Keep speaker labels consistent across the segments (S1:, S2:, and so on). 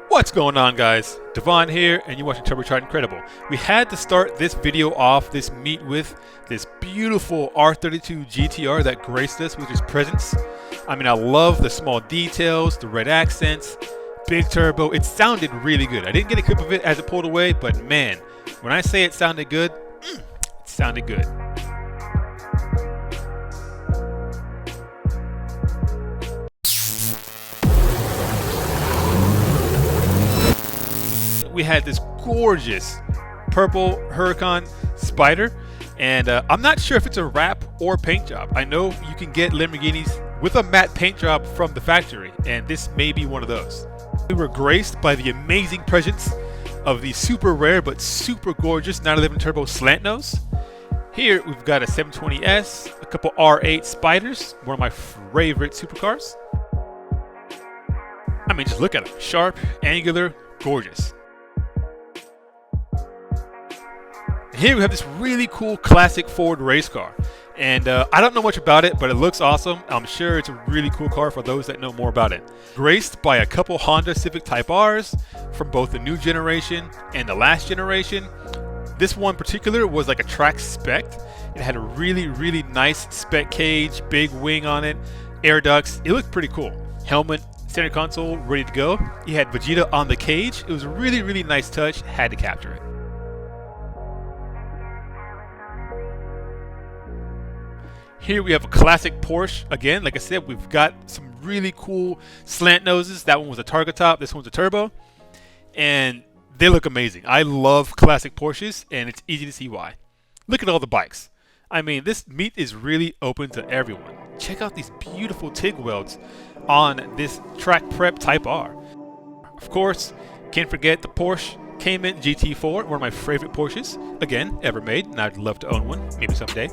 S1: What's going on, guys? Devon here, and you're watching TurboShotIncredible. We had to start this video off, this meet, with this beautiful R32 GTR that graced us with his presence. I mean, I love the small details, the red accents, big turbo. It sounded really good. I didn't get a clip of it as it pulled away, but man, when I say it sounded good, it sounded good. We had this gorgeous purple Huracan Spider, and I'm not sure if it's a wrap or paint job. I know you can get Lamborghinis with a matte paint job from the factory, and this may be one of those. We were graced by the amazing presence of the super rare but super gorgeous 911 Turbo slant nose. Here we've got a 720S, a couple R8 Spiders, one of my favorite supercars. I mean, just look at them. Sharp, angular, gorgeous. Here we have this really cool classic Ford race car, and I don't know much about it, but it looks awesome. I'm sure it's a really cool car for those that know more about it. Graced by a couple Honda Civic Type R's from both the new generation and the last generation. This one in particular was like a track spec. It had a really nice spec cage, big wing on it, air ducts. It looked pretty cool. Helmet, center console, ready to go. You had Vegeta on the cage. It was a really nice touch. Had to capture it. Here we have a classic Porsche. Again, like I said, we've got some really cool slant noses. That one was a Torqu'd top. This one's a turbo. And they look amazing. I love classic Porsches, and it's easy to see why. Look at all the bikes. I mean, this meet is really open to everyone. Check out these beautiful TIG welds on this track prep Type R. Of course, can't forget the Porsche Cayman GT4, one of my favorite Porsches, again, ever made, and I'd love to own one, maybe someday.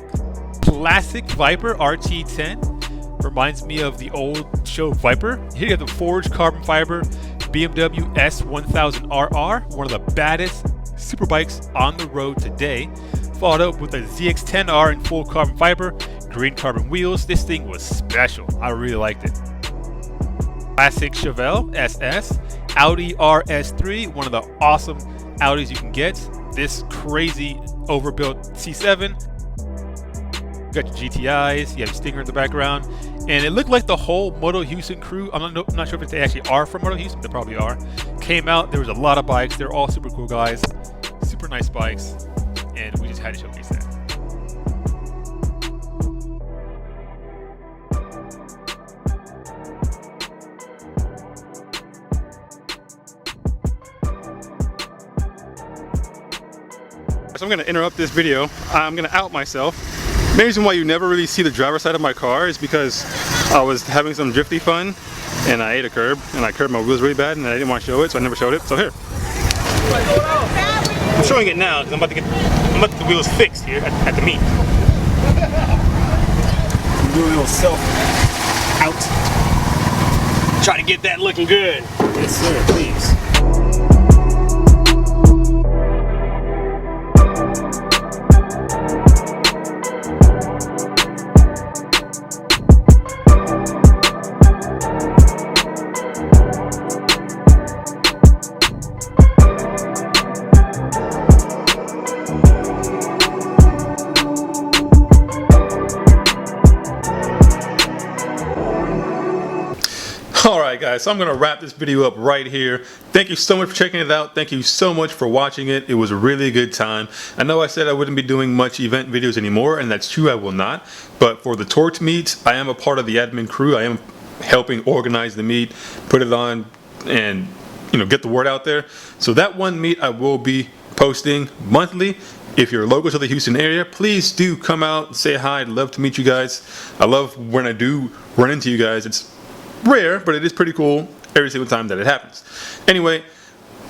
S1: Classic Viper RT10, reminds me of the old show Viper. Here you have the forged carbon fiber BMW S1000RR, one of the baddest superbikes on the road today. Followed up with a ZX10R in full carbon fiber, green carbon wheels. This thing was special. I really liked it. Classic Chevelle SS, Audi RS3, one of the awesome Audis you can get. This crazy overbuilt C7. Got your GTIs, you have your Stinger in the background, and it looked like the whole Moto Houston crew, I'm not sure if they actually are from Moto Houston, they probably are, came out. There was a lot of bikes. They're all super cool guys, super nice bikes, and we just had to showcase that.
S2: So I'm going to interrupt this video. I'm going to out myself. The main reason why you never really see the driver's side of my car is because I was having some drifty fun and I ate a curb and I curbed my wheels really bad and I didn't want to show it, so I never showed it. So here. I'm showing it now because I'm about to get the wheels fixed here at the meet. Do a little self out. Try to get that looking good. Yes sir, please. Alright guys, so I'm going to wrap this video up right here. Thank you so much for checking it out. Thank you so much for watching it. It was a really good time. I know I said I wouldn't be doing much event videos anymore, and that's true, I will not. But for the Torqu'd meets, I am a part of the admin crew. I am helping organize the meet, put it on, and get the word out there. So that one meet I will be posting monthly. If you're local to the Houston area, please do come out and say hi. I'd love to meet you guys. I love when I do run into you guys. It's rare, but it is pretty cool every single time that it happens. Anyway,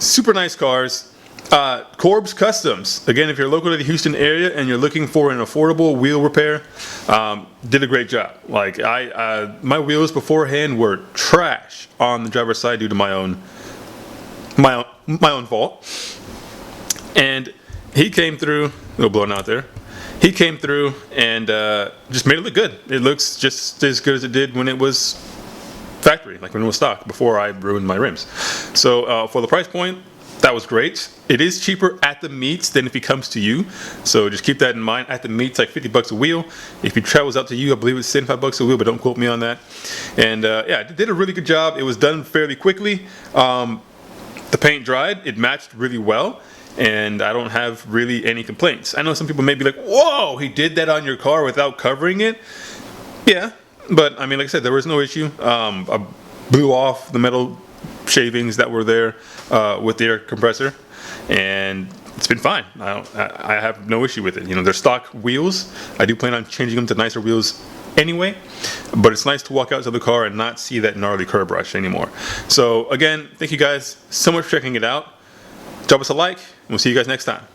S2: super nice cars. Torqu'd Customs. Again, if you're local to the Houston area and you're looking for an affordable wheel repair, did a great job. Like my wheels beforehand were trash on the driver's side due to my own fault. And he came through. A little blown out there. He came through and just made it look good. It looks just as good as it did when it was factory, like when it was stock, before I ruined my rims. So for the price point, that was great. It is cheaper at the meets than if it comes to you, so just keep that in mind. At the meets, like $50 a wheel. If it travels out to you, I believe it's $75 a wheel, but don't quote me on that. And yeah, it did a really good job. It was done fairly quickly. The paint dried, it matched really well, and I don't have really any complaints. I know some people may be like, whoa, he did that on your car without covering it. Yeah, but I mean, like I said, there was no issue. I blew off the metal shavings that were there with the air compressor, and it's been fine. I have no issue with it. You know, they're stock wheels. I do plan on changing them to nicer wheels anyway, but it's nice to walk out to the car and not see that gnarly curb brush anymore. So again, thank you guys so much for checking it out. Drop us a like, and we'll see you guys next time.